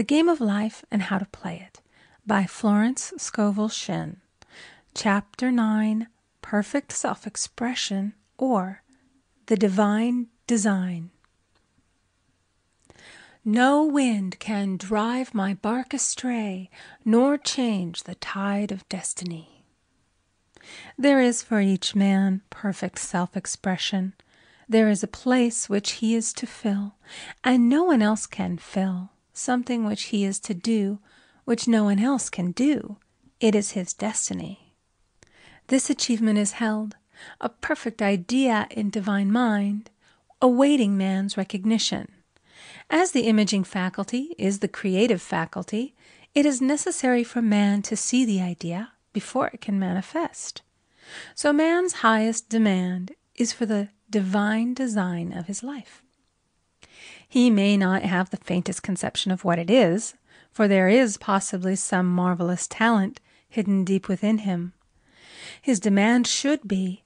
The Game of Life and How to Play It by Florence Scovel Shinn. Chapter 9, Perfect Self-Expression, or The Divine Design. No wind can drive my bark astray, nor change the tide of destiny. There is for each man perfect self-expression. There is a place which he is to fill, and no one else can fill, something which he is to do, which no one else can do. It is his destiny. This achievement is held, a perfect idea in divine mind, awaiting man's recognition. As the imaging faculty is the creative faculty, it is necessary for man to see the idea before it can manifest. So man's highest demand is for the divine design of his life. He may not have the faintest conception of what it is, for there is possibly some marvelous talent hidden deep within him. His demand should be,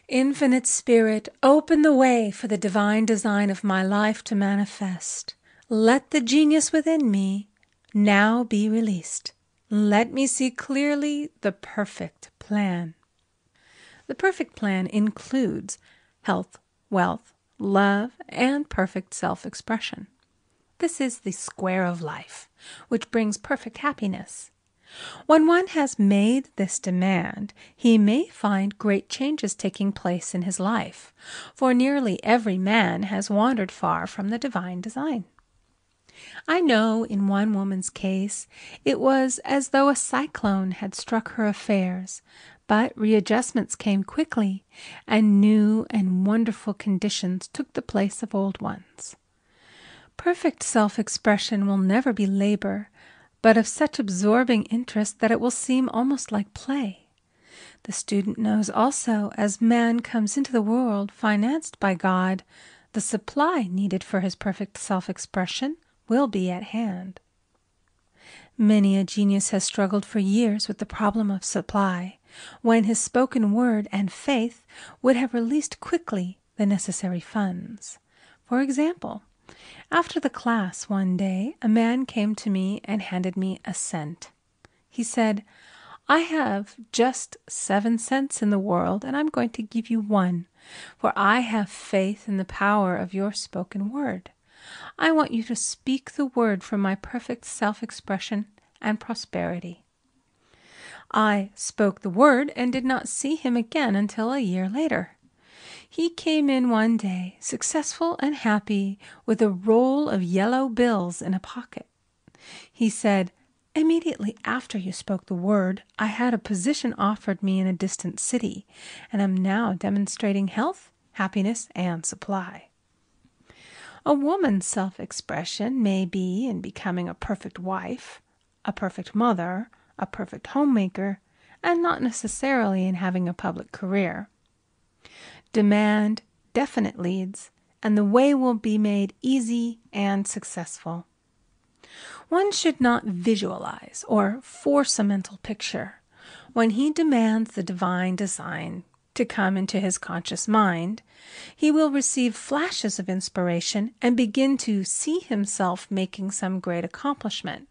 Infinite Spirit, open the way for the divine design of my life to manifest. Let the genius within me now be released. Let me see clearly the perfect plan. The perfect plan includes health, wealth, love, and perfect self-expression. This is the square of life, which brings perfect happiness. When one has made this demand, he may find great changes taking place in his life, for nearly every man has wandered far from the divine design. I know in one woman's case it was as though a cyclone had struck her affairs, but readjustments came quickly, and new and wonderful conditions took the place of old ones. Perfect self-expression will never be labor, but of such absorbing interest that it will seem almost like play. The student knows also, as man comes into the world financed by God, the supply needed for his perfect self-expression will be at hand. Many a genius has struggled for years with the problem of supply, when his spoken word and faith would have released quickly the necessary funds. For example, after the class one day, a man came to me and handed me a cent. He said, I have just 7 cents in the world, and I'm going to give you 1, for I have faith in the power of your spoken word. I want you to speak the word for my perfect self-expression and prosperity. I spoke the word and did not see him again until a year later. He came in one day, successful and happy, with a roll of yellow bills in a pocket. He said, immediately after you spoke the word, I had a position offered me in a distant city, and am now demonstrating health, happiness, and supply. A woman's self-expression may be in becoming a perfect wife, a perfect mother, a perfect homemaker, and not necessarily in having a public career. Demand definite leads, and the way will be made easy and successful. One should not visualize or force a mental picture. When he demands the divine design to come into his conscious mind, he will receive flashes of inspiration and begin to see himself making some great accomplishment.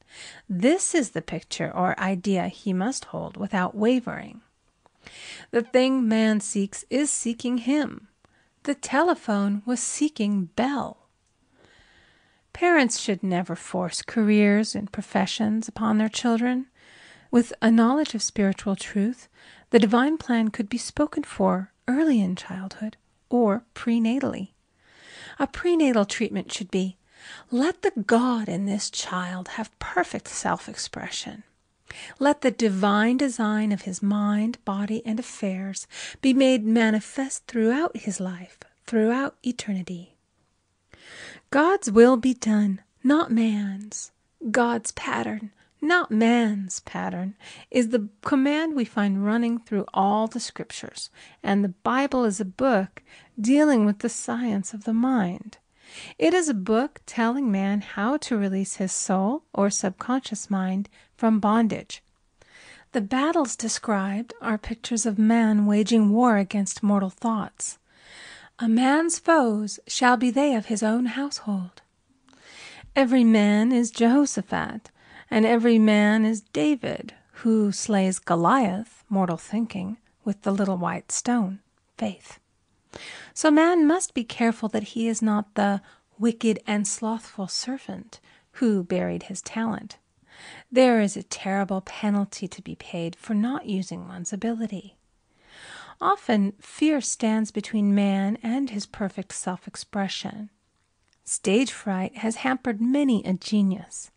This is the picture or idea he must hold without wavering. The thing man seeks is seeking him. The telephone was seeking Bell. Parents should never force careers and professions upon their children. With a knowledge of spiritual truth, the divine plan could be spoken for early in childhood or prenatally. A prenatal treatment should be, let the God in this child have perfect self-expression. Let the divine design of his mind, body, and affairs be made manifest throughout his life, throughout eternity. God's will be done, not man's. God's pattern, not man's pattern, is the command we find running through all the scriptures, and the Bible is a book dealing with the science of the mind. It is a book telling man how to release his soul or subconscious mind from bondage. The battles described are pictures of man waging war against mortal thoughts. A man's foes shall be they of his own household. Every man is Jehoshaphat, and every man is David, who slays Goliath, mortal thinking, with the little white stone, faith. So man must be careful that he is not the wicked and slothful servant who buried his talent. There is a terrible penalty to be paid for not using one's ability. Often, fear stands between man and his perfect self-expression. Stage fright has hampered many a genius.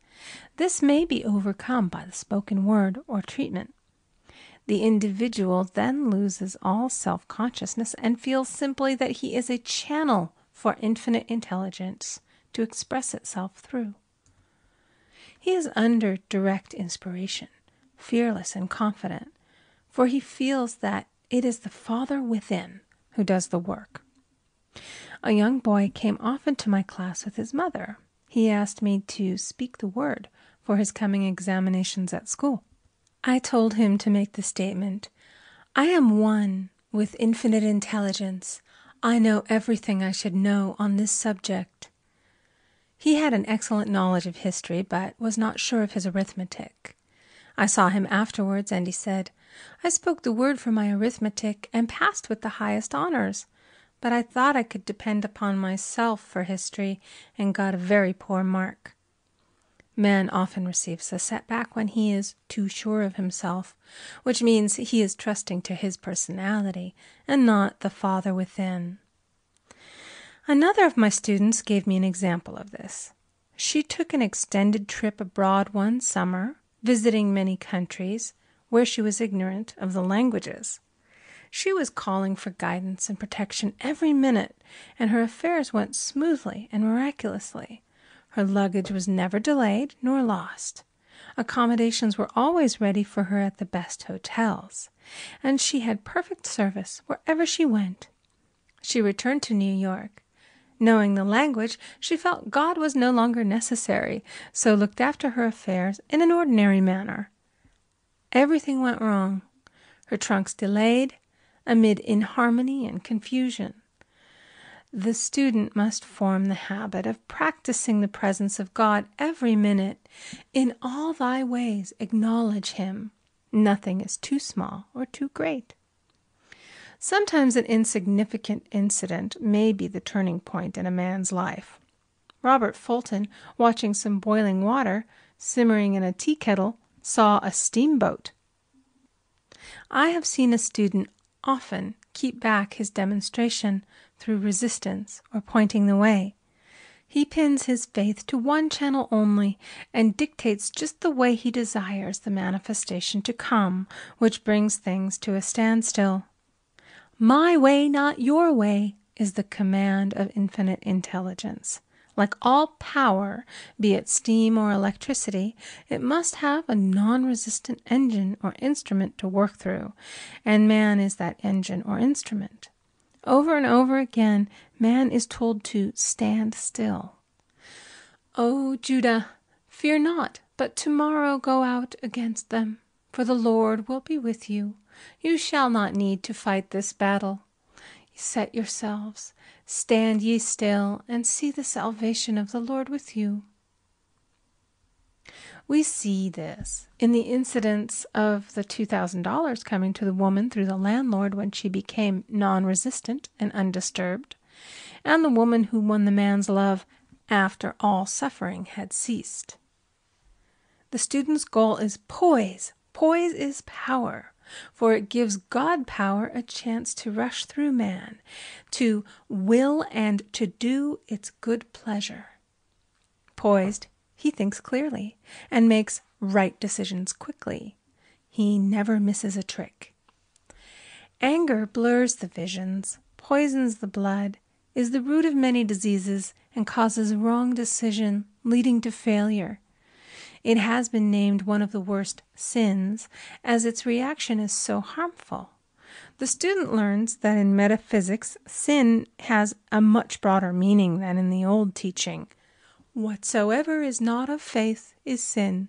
This may be overcome by the spoken word or treatment. The individual then loses all self-consciousness and feels simply that he is a channel for infinite intelligence to express itself through. He is under direct inspiration, fearless and confident, for he feels that it is the Father within who does the work. A young boy came often to my class with his mother. He asked me to speak the word for his coming examinations at school. I told him to make the statement, "I am one with infinite intelligence. I know everything I should know on this subject." He had an excellent knowledge of history, but was not sure of his arithmetic. I saw him afterwards, and he said, "I spoke the word for my arithmetic and passed with the highest honors, but I thought I could depend upon myself for history and got a very poor mark." Man often receives a setback when he is too sure of himself, which means he is trusting to his personality and not the Father within. Another of my students gave me an example of this. She took an extended trip abroad one summer, visiting many countries where she was ignorant of the languages. She was calling for guidance and protection every minute, and her affairs went smoothly and miraculously. Her luggage was never delayed nor lost. Accommodations were always ready for her at the best hotels, and she had perfect service wherever she went. She returned to New York. Knowing the language, she felt God was no longer necessary, so looked after her affairs in an ordinary manner. Everything went wrong. Her trunks delayed, amid inharmony and confusion. The student must form the habit of practicing the presence of God every minute. In all thy ways acknowledge him. Nothing is too small or too great. Sometimes an insignificant incident may be the turning point in a man's life. Robert Fulton, watching some boiling water simmering in a tea kettle, saw a steamboat. I have seen a student often keep back his demonstration through resistance or pointing the way. He pins his faith to one channel only and dictates just the way he desires the manifestation to come, which brings things to a standstill. "My way, not your way," is the command of infinite intelligence. Like all power, be it steam or electricity, it must have a non-resistant engine or instrument to work through, and man is that engine or instrument. Over and over again, man is told to stand still. "O Judah, fear not, but tomorrow go out against them, for the Lord will be with you. You shall not need to fight this battle. Set yourselves, stand ye still, and see the salvation of the Lord with you." We see this in the incidents of the $2,000 coming to the woman through the landlord when she became non-resistant and undisturbed, and the woman who won the man's love after all suffering had ceased. The student's goal is poise. Poise is power, for it gives God power a chance to rush through man, to will and to do its good pleasure. Poised, he thinks clearly and makes right decisions quickly. He never misses a trick. Anger blurs the visions, poisons the blood, is the root of many diseases, and causes wrong decision, leading to failure. It has been named one of the worst sins, as its reaction is so harmful. The student learns that in metaphysics, sin has a much broader meaning than in the old teaching. Whatsoever is not of faith is sin.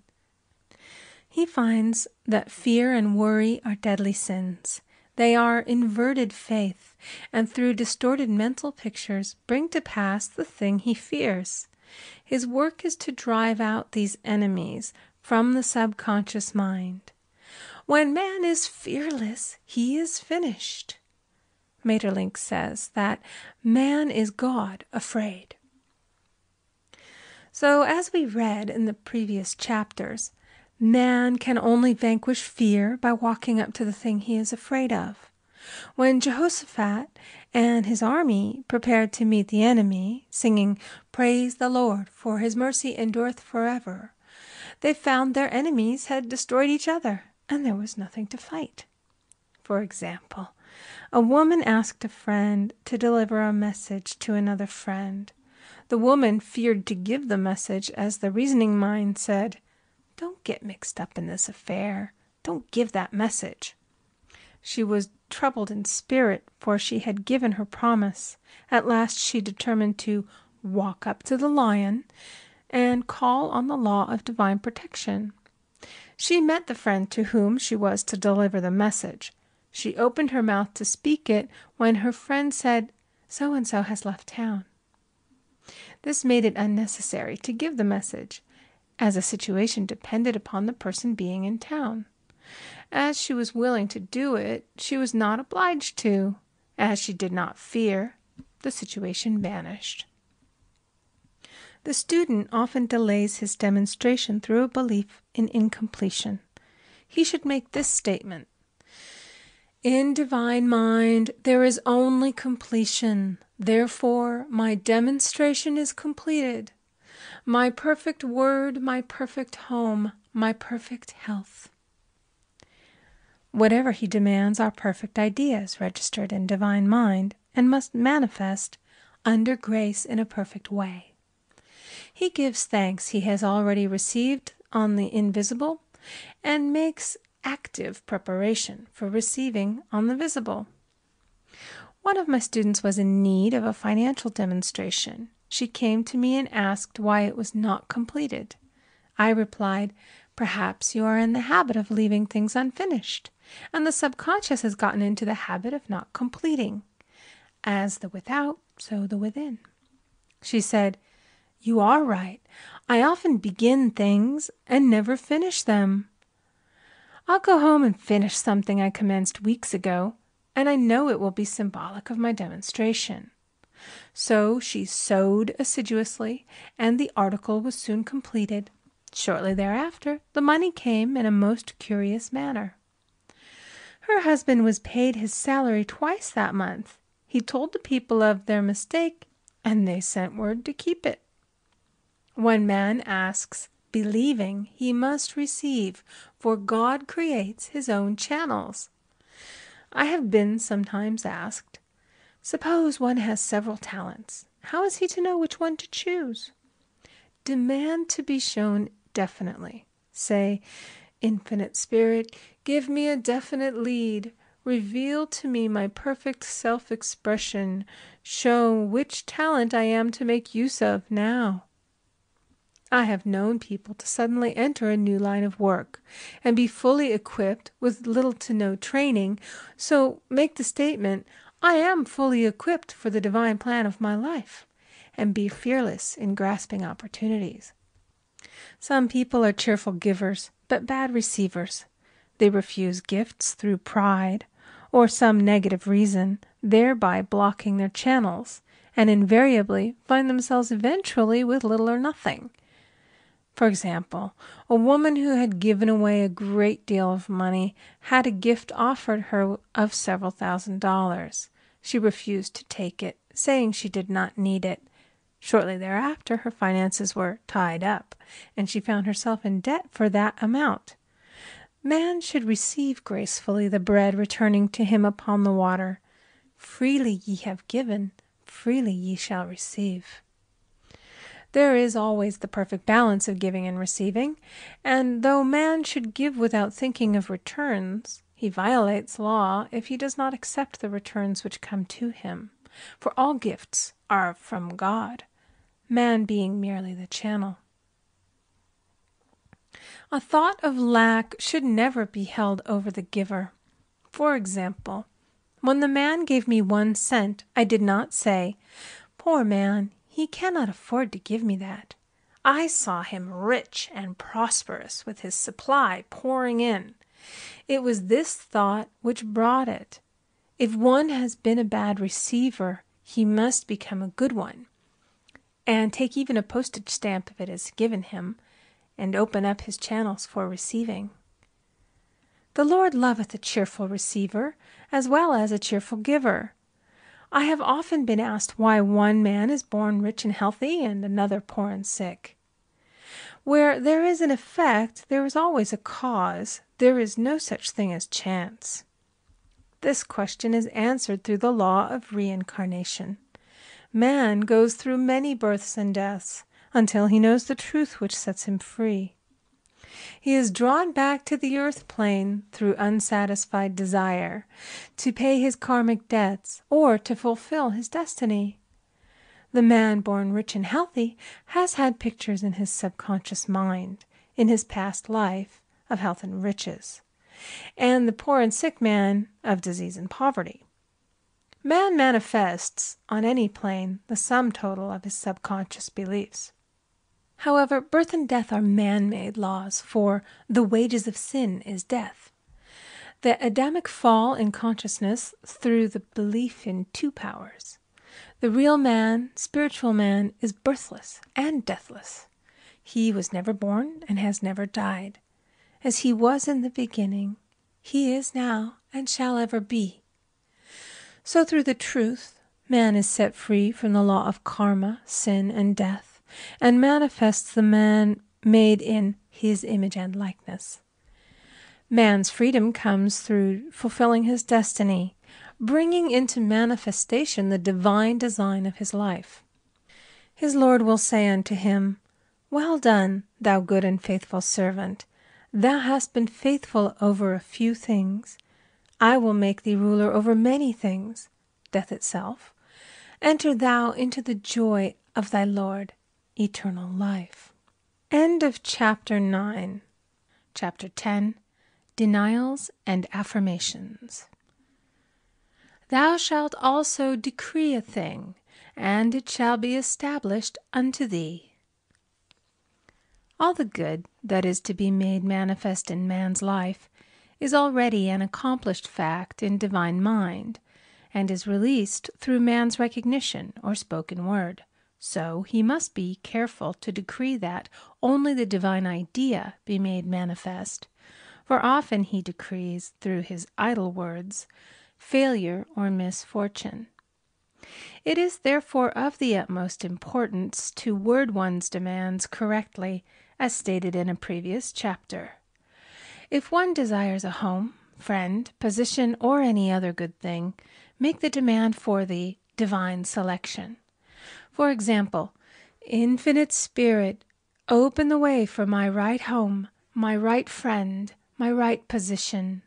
He finds that fear and worry are deadly sins. They are inverted faith, and through distorted mental pictures bring to pass the thing he fears. His work is to drive out these enemies from the subconscious mind. When man is fearless, he is finished. Maeterlinck says that man is God afraid. So, as we read in the previous chapters, man can only vanquish fear by walking up to the thing he is afraid of. When Jehoshaphat and his army prepared to meet the enemy, singing, "Praise the Lord, for his mercy endureth forever," they found their enemies had destroyed each other, and there was nothing to fight. For example, a woman asked a friend to deliver a message to another friend. The woman feared to give the message, as the reasoning mind said, "Don't get mixed up in this affair. Don't give that message." She was troubled in spirit, for she had given her promise. At last she determined to walk up to the lion and call on the law of divine protection. She met the friend to whom she was to deliver the message. She opened her mouth to speak it when her friend said, "So-and-so has left town." This made it unnecessary to give the message, as the situation depended upon the person being in town. As she was willing to do it, she was not obliged to. As she did not fear, the situation vanished. The student often delays his demonstration through a belief in incompletion. He should make this statement: "In divine mind there is only completion. Therefore my demonstration is completed. My perfect word, my perfect home, my perfect health." Whatever he demands are perfect ideas registered in divine mind and must manifest under grace in a perfect way. He gives thanks he has already received on the invisible and makes active preparation for receiving on the visible. One of my students was in need of a financial demonstration. She came to me and asked why it was not completed. I replied, "Perhaps you are in the habit of leaving things unfinished, and the subconscious has gotten into the habit of not completing. As the without, so the within." She said, "You are right. I often begin things and never finish them. I'll go home and finish something I commenced weeks ago, and I know it will be symbolic of my demonstration." So she sewed assiduously, and the article was soon completed. Shortly thereafter, the money came in a most curious manner. Her husband was paid his salary twice that month. He told the people of their mistake, and they sent word to keep it. When man asks, believing, he must receive, for God creates his own channels. I have been sometimes asked, suppose one has several talents. How is he to know which one to choose? Demand to be shown definitely. Say, "Infinite Spirit, give me a definite lead. Reveal to me my perfect self-expression. Show which talent I am to make use of now." I have known people to suddenly enter a new line of work and be fully equipped with little to no training, so make the statement, "I am fully equipped for the divine plan of my life," and be fearless in grasping opportunities. Some people are cheerful givers, but bad receivers. They refuse gifts through pride or some negative reason, thereby blocking their channels, and invariably find themselves eventually with little or nothing. For example, a woman who had given away a great deal of money had a gift offered her of several $1,000s. She refused to take it, saying she did not need it. Shortly thereafter, her finances were tied up, and she found herself in debt for that amount. Man should receive gracefully the bread returning to him upon the water. Freely ye have given, freely ye shall receive. There is always the perfect balance of giving and receiving, and though man should give without thinking of returns, he violates law if he does not accept the returns which come to him, for all gifts are from God, man being merely the channel. A thought of lack should never be held over the giver. For example, when the man gave me 1 cent, I did not say, "Poor man, He cannot afford to give me that. I saw him rich and prosperous, with his supply pouring in. It was this thought which brought it. If one has been a bad receiver, he must become a good one, and take even a postage stamp if it is given him, and open up his channels for receiving. The Lord loveth a cheerful receiver, as well as a cheerful giver. I have often been asked why one man is born rich and healthy, and another poor and sick. Where there is an effect, there is always a cause. There is no such thing as chance. This question is answered through the law of reincarnation. Man goes through many births and deaths until he knows the truth which sets him free. He is drawn back to the earth plane through unsatisfied desire, to pay his karmic debts or to fulfill his destiny. The man born rich and healthy has had pictures in his subconscious mind, in his past life, of health and riches, and the poor and sick man of disease and poverty. Man manifests, on any plane, the sum total of his subconscious beliefs. However, birth and death are man-made laws, for the wages of sin is death. The Adamic fall in consciousness through the belief in two powers. The real man, spiritual man, is birthless and deathless. He was never born and has never died. As he was in the beginning, he is now and shall ever be. So through the truth, man is set free from the law of karma, sin, and death, and manifests the man made in his image and likeness. Man's freedom comes through fulfilling his destiny, bringing into manifestation the divine design of his life. His Lord will say unto him, "Well done, thou good and faithful servant. Thou hast been faithful over a few things. I will make thee ruler over many things," death itself. "Enter thou into the joy of thy Lord, eternal life." End of Chapter 9. Chapter 10. Denials and Affirmations. Thou shalt also decree a thing, and it shall be established unto thee. All the good that is to be made manifest in man's life is already an accomplished fact in divine mind, and is released through man's recognition or spoken word. So he must be careful to decree that only the divine idea be made manifest, for often he decrees through his idle words failure or misfortune. It is therefore of the utmost importance to word one's demands correctly, as stated in a previous chapter. If one desires a home, friend, position, or any other good thing, make the demand for the divine selection. For example, Infinite Spirit, open the way for my right home, my right friend, my right position.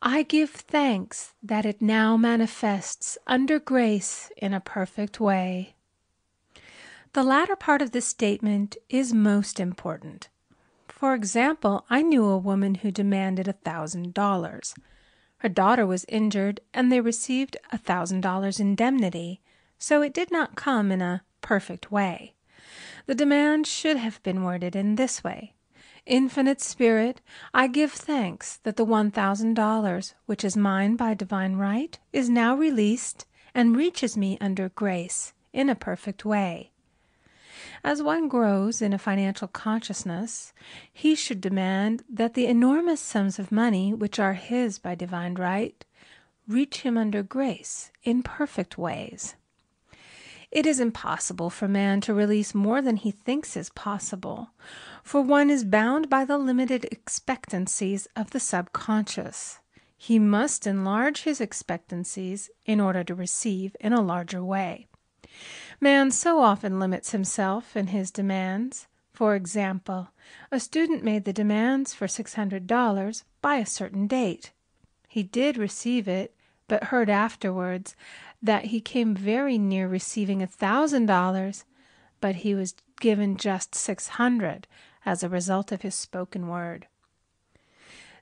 I give thanks that it now manifests under grace in a perfect way. The latter part of this statement is most important. For example, I knew a woman who demanded $1,000. Her daughter was injured, and they received $1,000 indemnity, so it did not come in a perfect way. The demand should have been worded in this way: Infinite Spirit, I give thanks that the $1,000, which is mine by divine right, is now released and reaches me under grace in a perfect way. As one grows in a financial consciousness, he should demand that the enormous sums of money which are his by divine right reach him under grace in perfect ways. It is impossible for man to release more than he thinks is possible, for one is bound by the limited expectancies of the subconscious. He must enlarge his expectancies in order to receive in a larger way. Man so often limits himself in his demands. For example, a student made the demands for $600 by a certain date. He did receive it, but heard afterwards that he came very near receiving $1,000, but he was given just $600 as a result of his spoken word.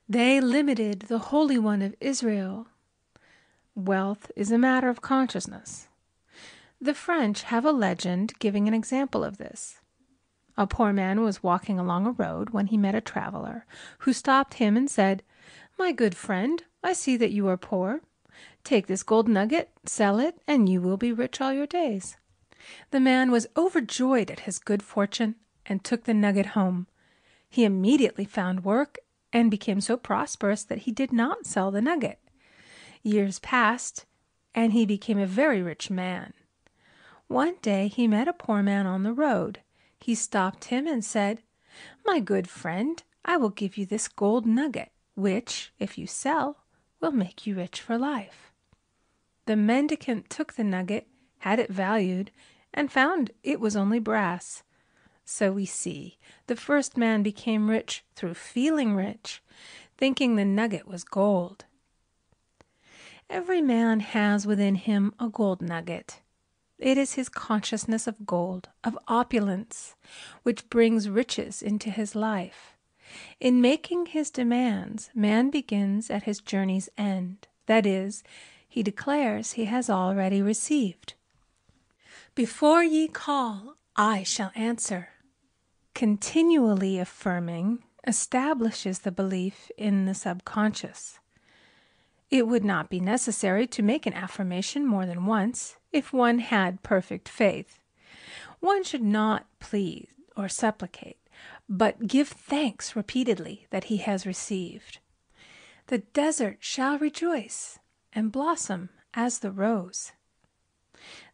They limited the Holy One of Israel. Wealth is a matter of consciousness. The French have a legend giving an example of this. A poor man was walking along a road when he met a traveler, who stopped him and said, "My good friend, I see that you are poor. Take this gold nugget, sell it, and you will be rich all your days." The man was overjoyed at his good fortune and took the nugget home. He immediately found work and became so prosperous that he did not sell the nugget. Years passed, and he became a very rich man. One day he met a poor man on the road. He stopped him and said, "My good friend, I will give you this gold nugget, which, if you sell, will make you rich for life." The mendicant took the nugget, had it valued, and found it was only brass. So we see, the first man became rich through feeling rich, thinking the nugget was gold. Every man has within him a gold nugget. It is his consciousness of gold, of opulence, which brings riches into his life. In making his demands, man begins at his journey's end. That is, he declares he has already received. "Before ye call, I shall answer." Continually affirming establishes the belief in the subconscious. It would not be necessary to make an affirmation more than once if one had perfect faith. One should not plead or supplicate, but give thanks repeatedly that he has received. The desert shall rejoice and blossom as the rose.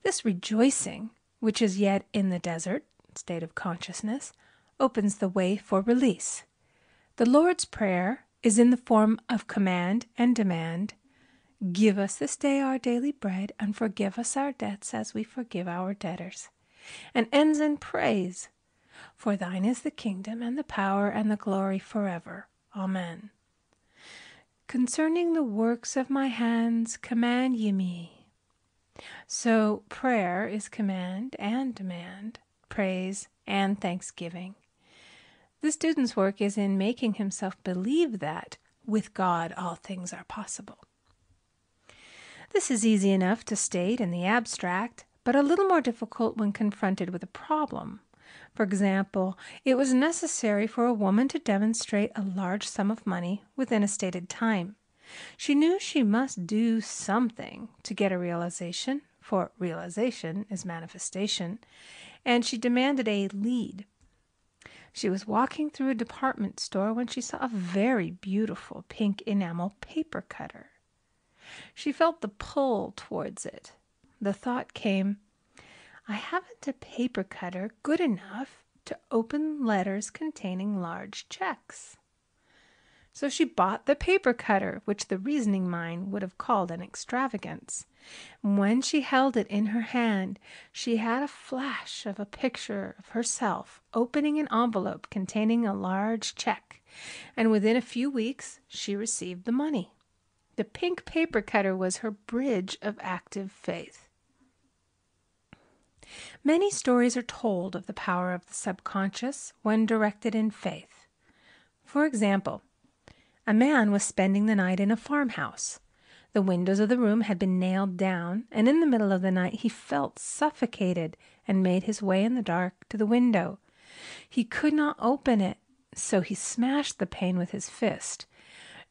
This rejoicing, which is yet in the desert state of consciousness, opens the way for release. The Lord's Prayer is in the form of command and demand. "Give us this day our daily bread, and forgive us our debts as we forgive our debtors," and ends in praise. "For thine is the kingdom and the power and the glory forever. Amen. Concerning the works of my hands, command ye me." So prayer is command and demand, praise and thanksgiving. The student's work is in making himself believe that with God all things are possible. This is easy enough to state in the abstract, but a little more difficult when confronted with a problem. For example, it was necessary for a woman to demonstrate a large sum of money within a stated time. She knew she must do something to get a realization, for realization is manifestation, and she demanded a lead. She was walking through a department store when she saw a very beautiful pink enamel paper cutter. She felt the pull towards it. The thought came, "I haven't a paper cutter good enough to open letters containing large checks." So she bought the paper cutter, which the reasoning mind would have called an extravagance. When she held it in her hand, she had a flash of a picture of herself opening an envelope containing a large check, and within a few weeks she received the money. The pink paper cutter was her bridge of active faith. Many stories are told of the power of the subconscious when directed in faith. For example, a man was spending the night in a farmhouse. The windows of the room had been nailed down, and in the middle of the night he felt suffocated and made his way in the dark to the window. He could not open it, so he smashed the pane with his fist,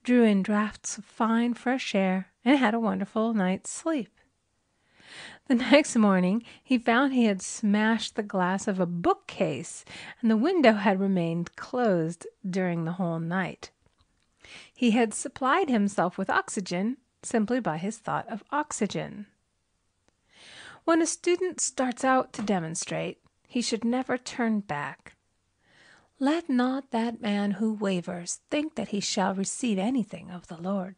drew in draughts of fine fresh air, and had a wonderful night's sleep. The next morning he found he had smashed the glass of a bookcase, and the window had remained closed during the whole night. He had supplied himself with oxygen simply by his thought of oxygen. When a student starts out to demonstrate, he should never turn back. "Let not that man who wavers think that he shall receive anything of the Lord."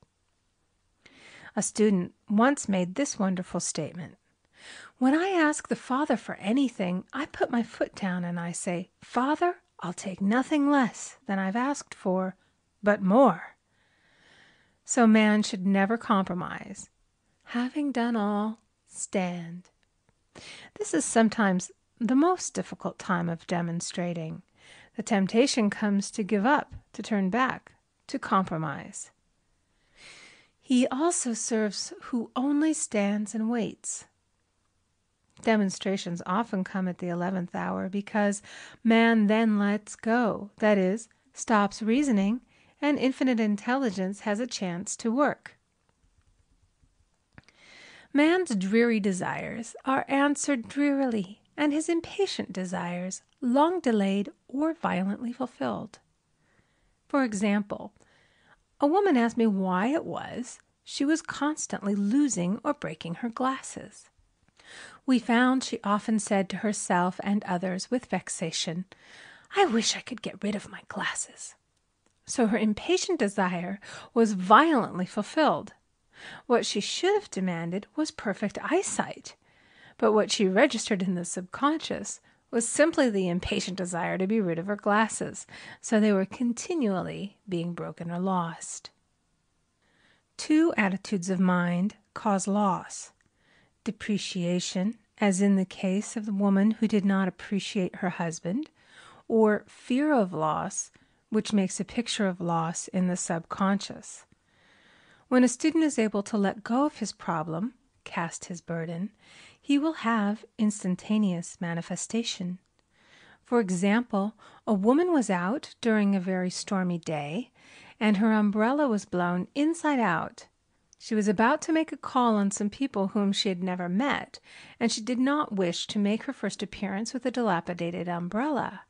A student once made this wonderful statement: "When I ask the Father for anything, I put my foot down and I say, 'Father, I'll take nothing less than I've asked for, but more.'" So man should never compromise. Having done all, stand. This is sometimes the most difficult time of demonstrating. The temptation comes to give up, to turn back, to compromise. He also serves who only stands and waits. Demonstrations often come at the 11th hour because man then lets go, that is, stops reasoning, and infinite intelligence has a chance to work. Man's dreary desires are answered drearily, and his impatient desires long delayed or violently fulfilled. For example, a woman asked me why it was she was constantly losing or breaking her glasses. We found she often said to herself and others with vexation, "I wish I could get rid of my glasses." So her impatient desire was violently fulfilled. What she should have demanded was perfect eyesight, but what she registered in the subconscious was simply the impatient desire to be rid of her glasses, so they were continually being broken or lost. Two attitudes of mind cause loss: depreciation, as in the case of the woman who did not appreciate her husband, or fear of loss, which makes a picture of loss in the subconscious. When a student is able to let go of his problem, cast his burden, he will have instantaneous manifestation. For example, a woman was out during a very stormy day, and her umbrella was blown inside out. She was about to make a call on some people whom she had never met, and she did not wish to make her first appearance with a dilapidated umbrella.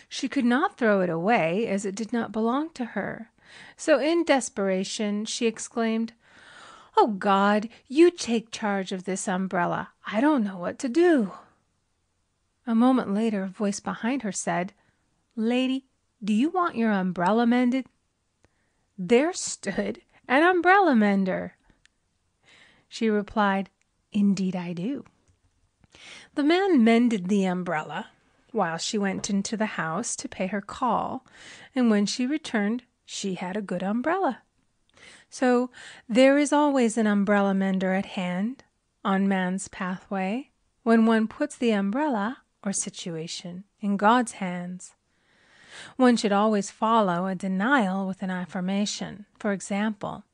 She could not throw it away, as it did not belong to her. So in desperation she exclaimed, "Oh God, you take charge of this umbrella. I don't know what to do." A moment later a voice behind her said, "Lady, do you want your umbrella mended?" There stood an umbrella mender. She replied, "Indeed I do." The man mended the umbrella while she went into the house to pay her call, and when she returned she had a good umbrella. So there is always an umbrella mender at hand on man's pathway when one puts the umbrella or situation in God's hands. One should always follow a denial with an affirmation. For example,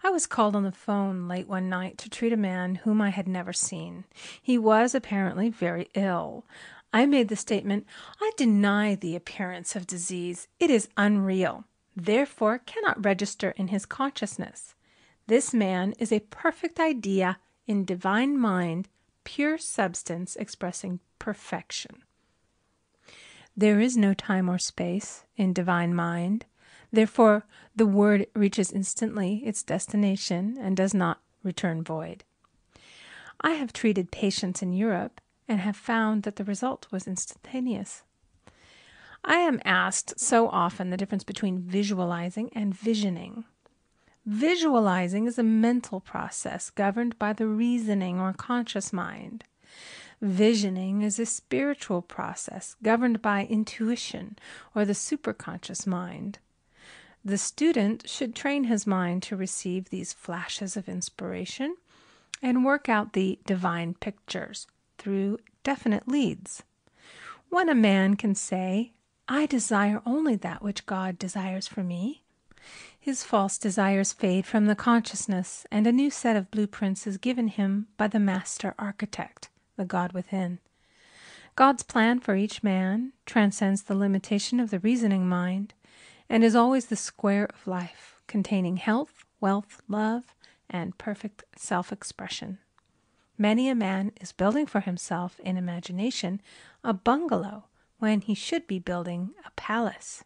I was called on the phone late one night to treat a man whom I had never seen. He was apparently very ill. I made the statement, "I deny the appearance of disease. It is unreal, therefore cannot register in his consciousness. This man is a perfect idea in divine mind, pure substance expressing perfection." There is no time or space in divine mind. Therefore, the word reaches instantly its destination and does not return void. I have treated patients in Europe and have found that the result was instantaneous. I am asked so often the difference between visualizing and visioning. Visualizing is a mental process governed by the reasoning or conscious mind. Visioning is a spiritual process governed by intuition or the superconscious mind. The student should train his mind to receive these flashes of inspiration and work out the divine pictures through definite leads. When a man can say, "I desire only that which God desires for me," his false desires fade from the consciousness, and a new set of blueprints is given him by the master architect, the God within. God's plan for each man transcends the limitation of the reasoning mind and is always the square of life, containing health, wealth, love, and perfect self-expression. Many a man is building for himself in imagination a bungalow when he should be building a palace.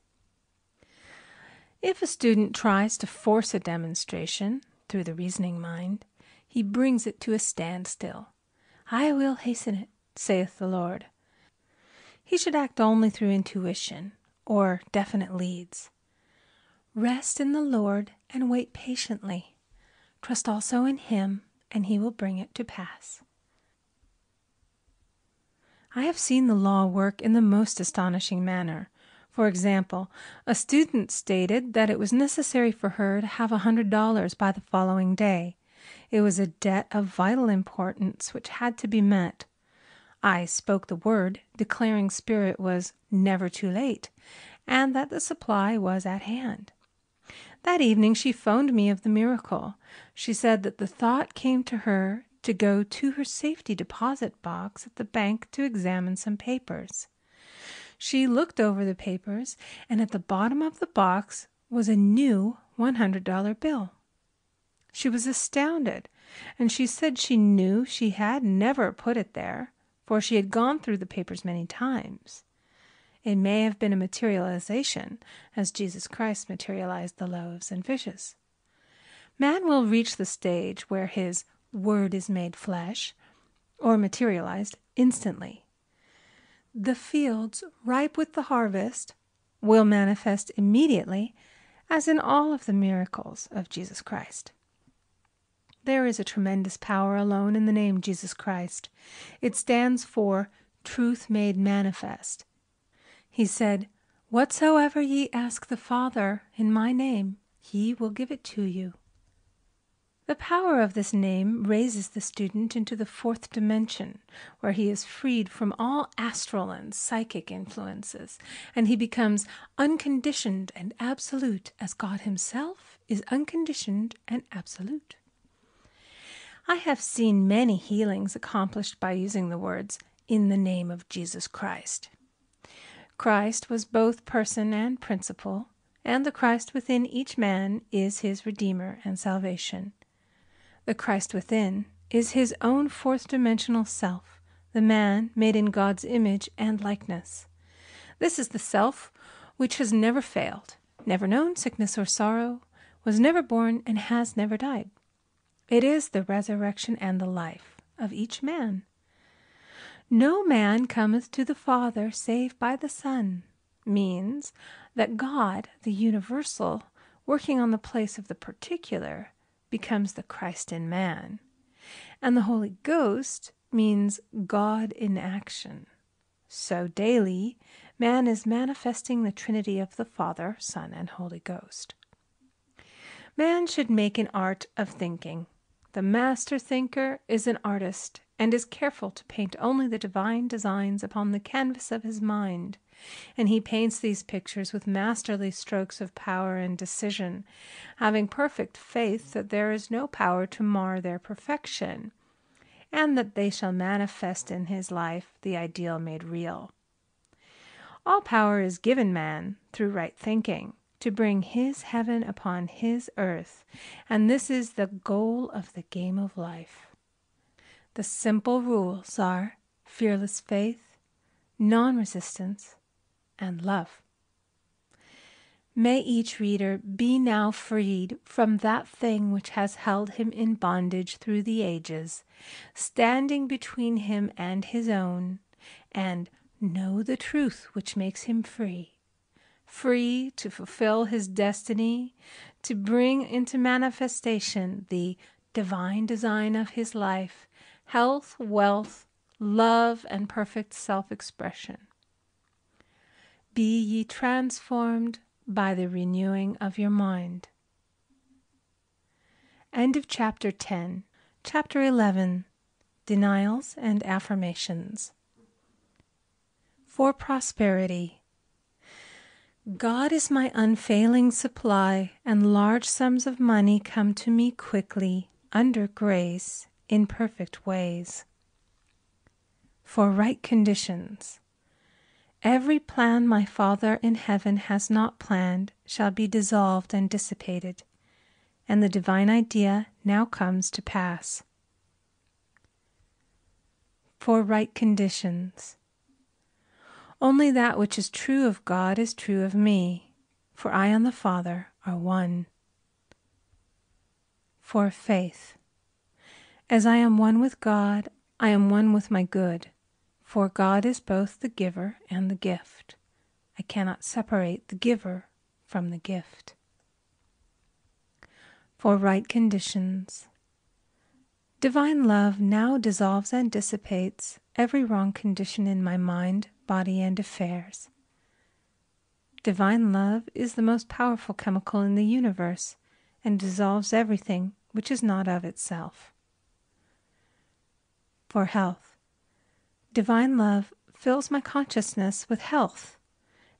If a student tries to force a demonstration through the reasoning mind, he brings it to a standstill. "I will hasten it, saith the Lord." He should act only through intuition or definite leads. "Rest in the Lord and wait patiently. Trust also in Him, and He will bring it to pass." I have seen the law work in the most astonishing manner. For example, a student stated that it was necessary for her to have $100 by the following day. It was a debt of vital importance which had to be met. I spoke the word, declaring spirit was never too late, and that the supply was at hand. That evening she phoned me of the miracle. She said that the thought came to her to go to her safety deposit box at the bank to examine some papers. She looked over the papers, and at the bottom of the box was a new $100 bill. She was astounded, and she said she knew she had never put it there, for she had gone through the papers many times. It may have been a materialization, as Jesus Christ materialized the loaves and fishes. Man will reach the stage where his word is made flesh, or materialized instantly. The fields ripe with the harvest will manifest immediately, as in all of the miracles of Jesus Christ. There is a tremendous power alone in the name Jesus Christ. It stands for truth made manifest. He said, "Whatsoever ye ask the Father in my name, he will give it to you." The power of this name raises the student into the fourth dimension, where he is freed from all astral and psychic influences, and he becomes unconditioned and absolute, as God himself is unconditioned and absolute. I have seen many healings accomplished by using the words, "in the name of Jesus Christ." Christ was both person and principle, and the Christ within each man is his Redeemer and salvation. The Christ within is his own fourth-dimensional self, the man made in God's image and likeness. This is the self which has never failed, never known sickness or sorrow, was never born, and has never died. It is the resurrection and the life of each man. "No man cometh to the Father save by the Son," means that God, the universal, working on the place of the particular, becomes the Christ in man. And the Holy Ghost means God in action. So daily, man is manifesting the Trinity of the Father, Son, and Holy Ghost. Man should make an art of thinking. The master thinker is an artist, and is careful to paint only the divine designs upon the canvas of his mind, and he paints these pictures with masterly strokes of power and decision, having perfect faith that there is no power to mar their perfection, and that they shall manifest in his life the ideal made real. All power is given man, through right thinking, to bring his heaven upon his earth, and this is the goal of the game of life. The simple rules are fearless faith, non-resistance, and love. May each reader be now freed from that thing which has held him in bondage through the ages, standing between him and his own, and know the truth which makes him free. Free to fulfill his destiny, to bring into manifestation the divine design of his life, health, wealth, love, and perfect self-expression. Be ye transformed by the renewing of your mind. End of Chapter 10. Chapter 11. Denials and Affirmations. For prosperity. God is my unfailing supply, and large sums of money come to me quickly, under grace, in perfect ways. For right conditions. Every plan my Father in heaven has not planned shall be dissolved and dissipated, and the divine idea now comes to pass. For right conditions. Only that which is true of God is true of me, for I and the Father are one. For faith. As I am one with God, I am one with my good, for God is both the giver and the gift. I cannot separate the giver from the gift. For right conditions. Divine love now dissolves and dissipates every wrong condition in my mind, body, and affairs. Divine love is the most powerful chemical in the universe, and dissolves everything which is not of itself. For health. Divine love fills my consciousness with health,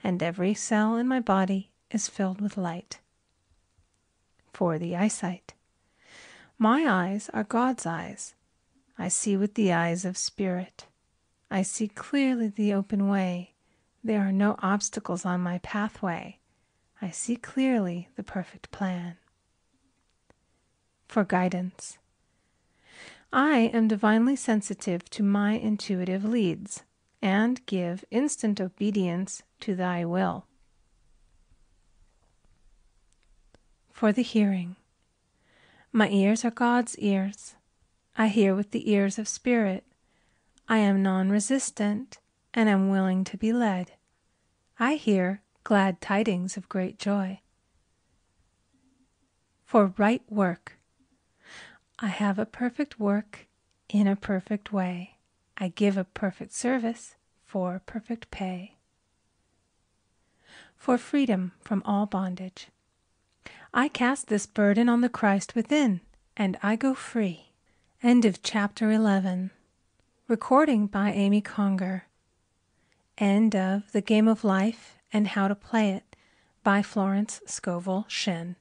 and every cell in my body is filled with light. For the eyesight. My eyes are God's eyes, I see with the eyes of spirit. I see clearly the open way. There are no obstacles on my pathway. I see clearly the perfect plan. For guidance. I am divinely sensitive to my intuitive leads, and give instant obedience to thy will. For the hearing. My ears are God's ears. I hear with the ears of spirit. I am non-resistant, and am willing to be led. I hear glad tidings of great joy. For right work. I have a perfect work in a perfect way. I give a perfect service for perfect pay. For freedom from all bondage. I cast this burden on the Christ within, and I go free. End of Chapter 11. Recording by Amy Conger. End of The Game of Life and How to Play It by Florence Scovel Shinn.